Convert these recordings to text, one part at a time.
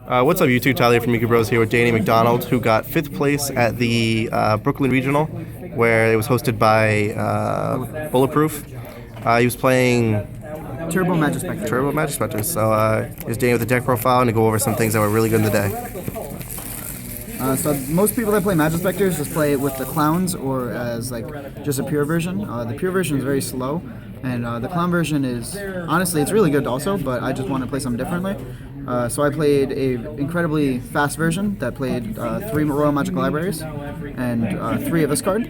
What's up, YouTube? Tyler from Mickey Bros here with Danny McDonald, who got 5th place at the Brooklyn Regional, where it was hosted by Bulletproof. He was playing Turbo Majespecter. Turbo Majespecter. So here's Danny with the deck profile and to go over some things that were really good in the day. So most people that play Majespecters just play it with the clowns or as like just a pure version. The pure version is very slow, and the clown version is honestly it's really good also, but I just want to play something differently. So I played a incredibly fast version that played 3 Royal Magical Libraries and 3 of this card,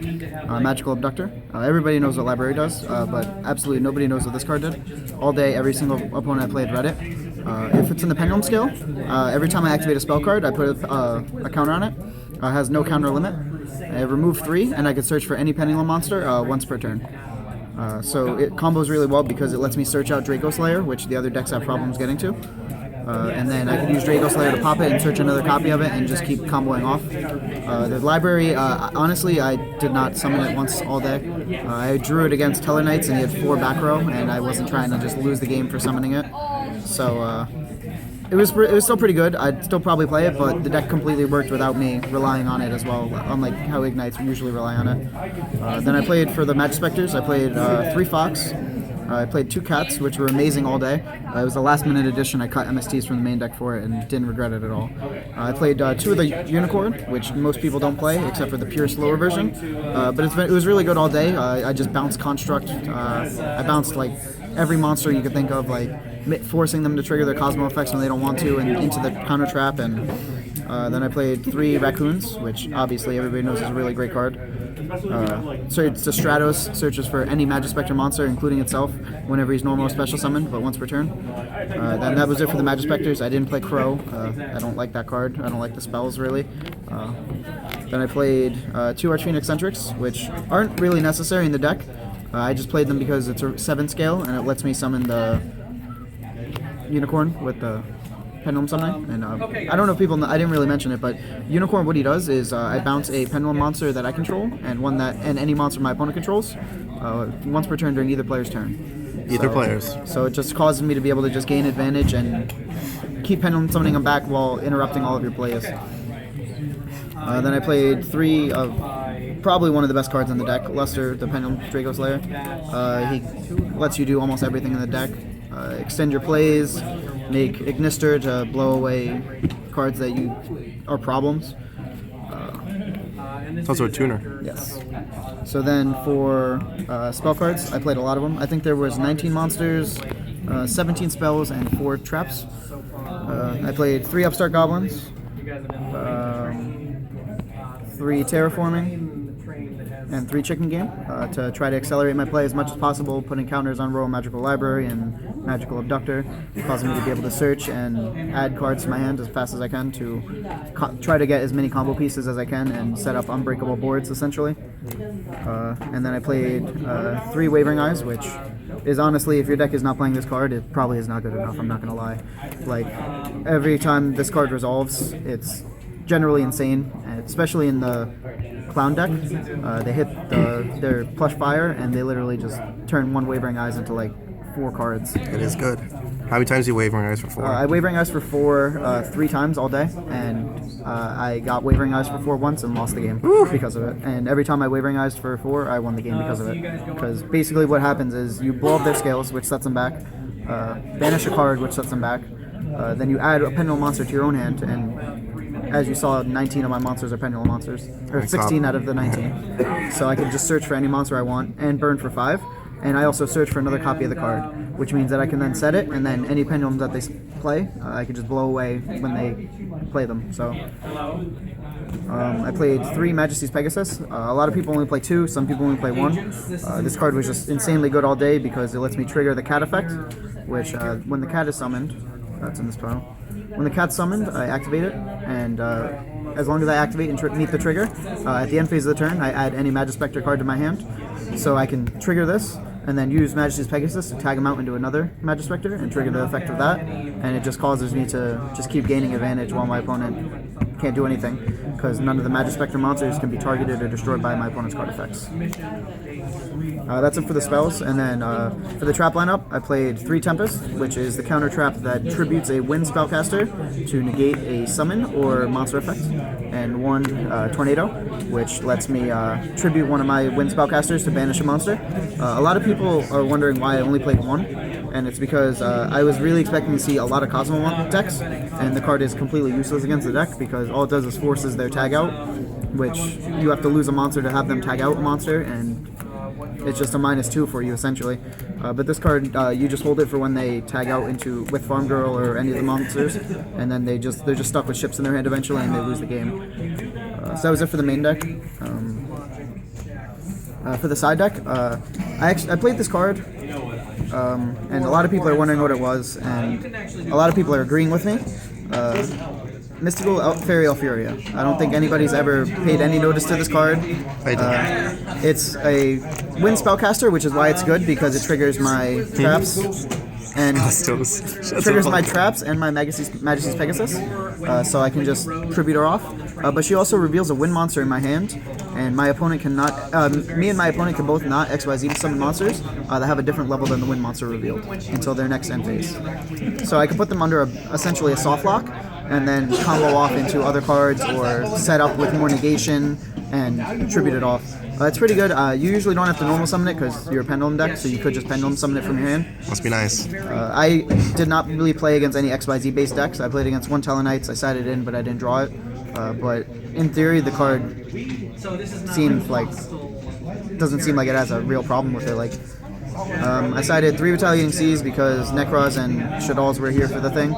Magical Abductor. Everybody knows what Library does, but absolutely nobody knows what this card did. All day, every single opponent I played read it. If it's in the Pendulum scale, every time I activate a spell card, I put a counter on it. It has no counter limit. I remove 3, and I can search for any Pendulum monster once per turn. So it combos really well because it lets me search out Draco Slayer, which the other decks have problems getting to. And then I can use Draco Slayer to pop it and search another copy of it and just keep comboing off. The library, honestly, I did not summon it once all day. I drew it against Tellarknights and he had 4 back row, and I wasn't trying to just lose the game for summoning it. So it was still pretty good. I'd still probably play it, but the deck completely worked without me relying on it as well, unlike how Ignites usually rely on it. Then I played for the Majespecters. I played 3 Fox. I played 2 Cats, which were amazing all day. It was the last minute addition. I cut MSTs from the main deck for it and didn't regret it at all. I played 2 of the Unicorn, which most people don't play except for the pure slower version. But it was really good all day. I just bounced Construct. I bounced like every monster you could think of, like forcing them to trigger their Cosmo effects when they don't want to and into the counter trap. And then I played 3 Raccoons, which obviously everybody knows is a really great card. So it's the Stratos, searches for any Majespecter monster, including itself, whenever he's normal or special summoned, but once per turn. Then that was it for the Majespecters. I didn't play Crow. I don't like that card. I don't like the spells, really. Then I played 2 Archfiend Eccentrics, which aren't really necessary in the deck. I just played them because it's a 7 scale, and it lets me summon the Unicorn with the Pendulum summoning. And I don't know if people know, I didn't really mention it, but Unicorn, what he does is I bounce a Pendulum monster that I control and any monster my opponent controls once per turn during either player's turn. Players. So it just causes me to be able to just gain advantage and keep Pendulum summoning them back while interrupting all of your plays. Then I played 3 of probably one of the best cards in the deck, Luster, the Pendulum Draco Slayer. He lets you do almost everything in the deck. Extend your plays, make Ignister to blow away cards that are problems. It's also a tuner. Yes. So then for spell cards, I played a lot of them. I think there was 19 monsters, 17 spells, and 4 traps. I played 3 Upstart Goblins, 3 Terraforming, and 3 Chicken Game to try to accelerate my play as much as possible, putting counters on Royal Magical Library and Magical Abductor, causing me to be able to search and add cards to my hand as fast as I can to try to get as many combo pieces as I can and set up unbreakable boards, essentially. And then I played 3 Wavering Eyes, which is honestly, if your deck is not playing this card, it probably is not good enough, I'm not going to lie. Like, every time this card resolves, it's generally insane, especially in the Clown deck. They hit their plush fire and they literally just turn 1 Wavering Eyes into like 4 cards. It is good. How many times do you Wavering Eyes for 4? I Wavering Eyes for 4 3 times all day, and I got Wavering Eyes for 4 once and lost the game because of it. And every time I Wavering Eyes for 4, I won the game because of it. Because basically what happens is you blow up their scales, which sets them back, banish a card, which sets them back, then you add a Pendulum monster to your own hand, and as you saw, 19 of my monsters are Pendulum monsters, or 16 out of the 19. So I can just search for any monster I want and burn for 5. And I also search for another copy of the card, which means that I can then set it, and then any Pendulums that they play, I can just blow away when they play them. So I played 3 Majesty's Pegasus. A lot of people only play 2, some people only play 1. This card was just insanely good all day because it lets me trigger the cat effect, which when the cat is summoned, that's in this pile. When the cat's summoned, I activate it, and as long as I activate and meet the trigger, at the end phase of the turn, I add any Majespecter card to my hand. So I can trigger this, and then use Majesty's Pegasus to tag him out into another Majespecter and trigger the effect of that, and it just causes me to just keep gaining advantage while my opponent can't do anything, because none of the Majespecter monsters can be targeted or destroyed by my opponent's card effects. That's it for the spells, and then for the trap lineup, I played 3 Tempest, which is the counter trap that tributes a wind spellcaster to negate a summon or monster effect, and 1 Tornado, which lets me tribute one of my wind spellcasters to banish a monster. A lot of people are wondering why I only played 1, and it's because I was really expecting to see a lot of Cosmo decks, and the card is completely useless against the deck because all it does is forces their tag out, which you have to lose a monster to have them tag out a monster, and it's just a -2 for you essentially. But this card, you just hold it for when they tag out with Farm Girl or any of the monsters, and then they're just stuck with ships in their hand eventually, and they lose the game. So that was it for the main deck. For the side deck, I played this card, and a lot of people are wondering what it was, and a lot of people are agreeing with me. Mystical Fairy Alfuria. I don't think anybody's ever paid any notice to this card. It's a wind spellcaster, which is why it's good, because it triggers my traps and triggers my traps and my Majesty's Pegasus, so I can just tribute her off. But she also reveals a wind monster in my hand, and my opponent cannot. Me and my opponent can both not XYZ summon monsters that have a different level than the wind monster revealed until their next end phase. So I can put them under essentially a soft lock, and then combo off into other cards or set up with more negation and tribute it off. It's pretty good. You usually don't have to normal summon it because you're a pendulum deck, so you could just pendulum summon it from your hand. Must be nice. I did not really play against any XYZ based decks. I played against 1 Tellarknights. I sided in, but I didn't draw it. But in theory, the card doesn't seem like it has a real problem with it. I sided 3 Retaliating Seas because Necros and Shaddoll's were here for the thing,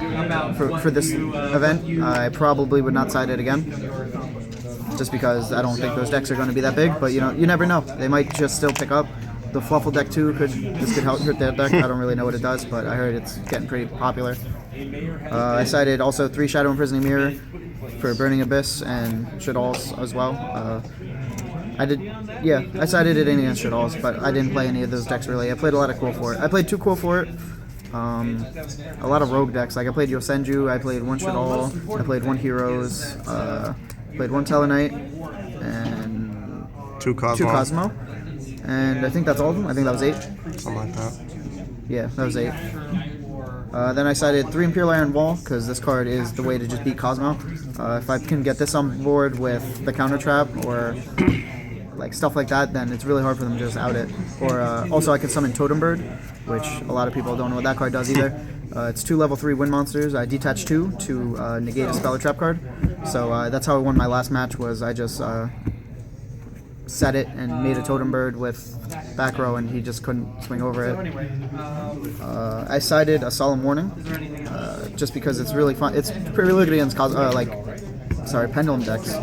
for this event. I probably would not side it again, just because I don't think those decks are going to be that big, but you never know. They might just still pick up. The Fluffle deck too this could help hurt that deck. I don't really know what it does, but I heard it's getting pretty popular. I sided also 3 Shadow Imprisoning Mirror for Burning Abyss and Shaddoll's as well. I sided it in against Shaddoll's, but I didn't play any of those decks really. I played a lot of Quill Fort. I played 2 Quill Fort, a lot of rogue decks. Like I played Yosenju, I played 1 Shaddall, I played 1 Heroes, played 1 Tellarknight, and 2 Cosmo. And I think that's all of them. I think that was 8. Something like that. Yeah, that was 8. Then I sided 3 Imperial Iron Wall, because this card is the way to just beat Cosmo. If I can get this on board with the counter trap or stuff like that, then it's really hard for them to just out it. Or also I can summon Totem Bird, which a lot of people don't know what that card does either. It's 2 level 3 wind monsters. I detach 2 to negate a spell or trap card. So that's how I won my last match. Was I just set it and made a Totem Bird with back row, and he just couldn't swing over it. I sided a Solemn Warning, just because it's really fun. It's pretty good against pendulum decks.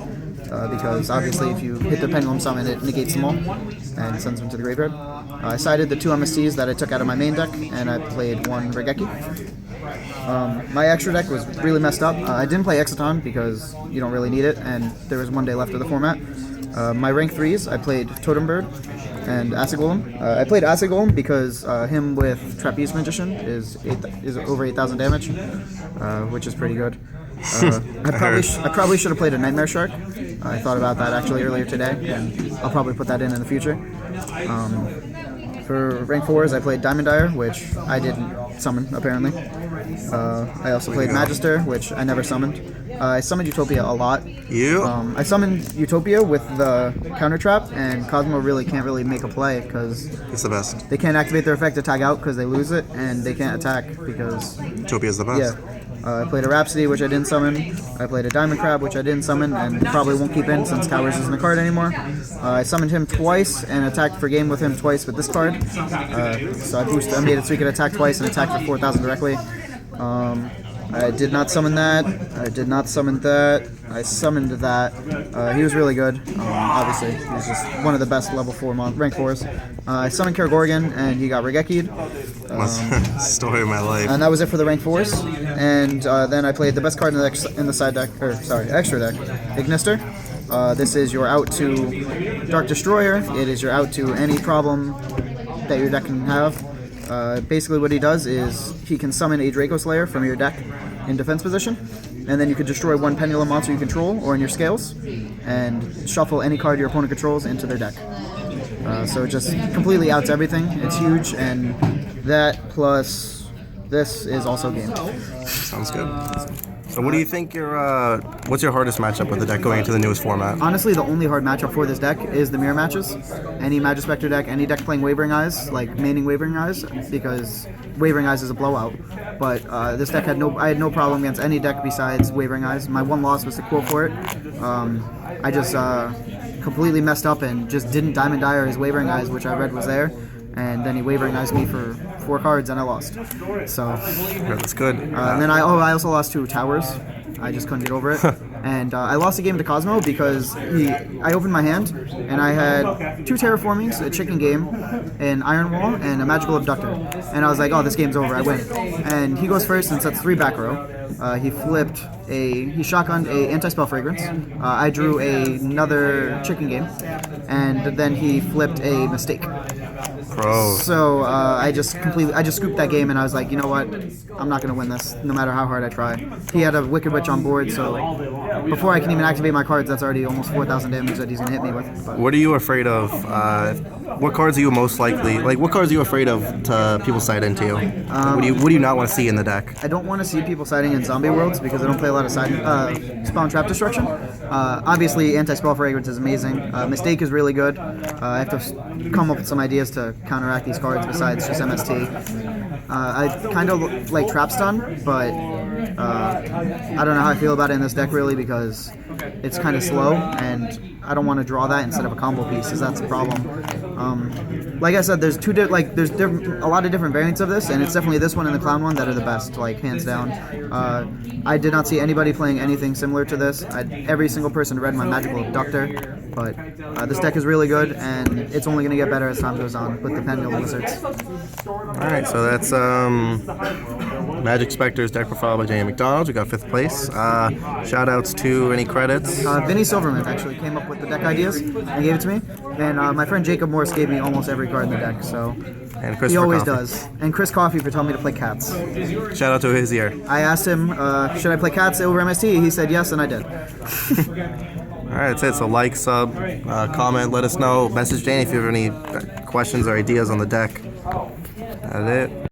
Because obviously if you hit the pendulum summon, it negates them all and sends them to the graveyard. I sided the 2 MSTs that I took out of my main deck, and I played 1 Regeki. My extra deck was really messed up. I didn't play Exciton because you don't really need it, and there was 1 day left of the format. My rank 3s, I played Totem Bird and Acid Golem. I played Acid Golem because him with Trapeze Magician is over 8,000 damage, which is pretty good. I probably should have played a Nightmare Shark. I thought about that actually earlier today, and I'll probably put that in the future. For rank 4s, I played Diamond Dire, which I didn't summon apparently. I also played Magister, which I never summoned. I summoned Utopia a lot. I summoned Utopia with the counter trap, and Cosmo can't really make a play because it's the best. They can't activate their effect to tag out because they lose it, and they can't attack because Utopia is the best. Yeah. I played a Rhapsody, which I didn't summon. I played a Diamond Crab, which I didn't summon, and probably won't keep in since Towers isn't a card anymore. I summoned him twice and attacked for game with him twice with this card. So I made it so he could attack twice and attack for 4,000 directly. I did not summon that. I did not summon that. I summoned that. He was really good. Obviously, he was just one of the best level 4 rank 4s. I summoned Kergorgan, and he got Regeki'd. Story of my life. And that was it for the rank 4s. And then I played the best card in the side deck, extra deck, Ignister. This is your out to Dark Destroyer. It is your out to any problem that your deck can have. Basically what he does is he can summon a Draco Slayer from your deck in defense position, and then you can destroy 1 Pendulum monster you control or in your scales, and shuffle any card your opponent controls into their deck. So it just completely outs everything. It's huge, and that plus this is also game. Sounds good. So what do you think what's your hardest matchup with the deck going into the newest format? Honestly, the only hard matchup for this deck is the mirror matches. Any Majespecter deck, any deck playing Wavering Eyes, like maining Wavering Eyes, because Wavering Eyes is a blowout. But this deck I had no problem against any deck besides Wavering Eyes. My one loss was to Quote for it. I just completely messed up and just didn't Diamond Dire his Wavering Eyes, which I read was there. And then he Wavering Eyes me for 4 cards, and I lost. So Yeah, that's good. and then I also lost to Towers. I just couldn't get over it. And I lost a game to Cosmo because I opened my hand, and I had 2 Terraformings, a Chicken Game, an Iron Wall, and a Magical Abductor. And I was like, oh, this game's over, I win. And he goes first and sets 3 back row. He shotgunned a Anti-Spell Fragrance. I drew another Chicken Game, and then he flipped a Mistake. Pro. So I just scooped that game, and I was like, you know what, I'm not gonna win this, no matter how hard I try. He had a Wicked Witch on board, so before I can even activate my cards, that's already almost 4,000 damage that he's gonna hit me with. But What are you afraid of? What cards are you most likely what cards are you afraid of to people side into you? What do you not want to see in the deck? I don't want to see people siding in zombie worlds because I don't play a lot of spawn trap destruction. Obviously, Anti-Spell Fragrance is amazing. Mistake is really good. I have to come up with some ideas to counteract these cards besides just MST. I kind of like Trap Stun, but I don't know how I feel about it in this deck really because it's kind of slow, and I don't want to draw that instead of a combo piece, because that's a problem. Like I said, there's a lot of different variants of this, and it's definitely this one and the Clown one that are the best, like hands down. I did not see anybody playing anything similar to this. Every single person read my Magical Abductor, but this deck is really good, and it's only going to get better as time goes on with the Pendulum Wizards. Alright, so that's Majespecter's deck profile by Danny McDonald. We got 5th place. Shout outs to any credits. Vinny Silverman actually came up with the deck ideas and gave it to me, and my friend Jacob Morse gave me almost every card in the deck, so And Chris he always Coffey. does. And Chris Coffey for telling me to play Cats. Shout out to his ear. I asked him, should I play Cats over MST? He said yes, and I did. Alright, that's it. So like, sub, comment, let us know. Message Danny if you have any questions or ideas on the deck. That's it.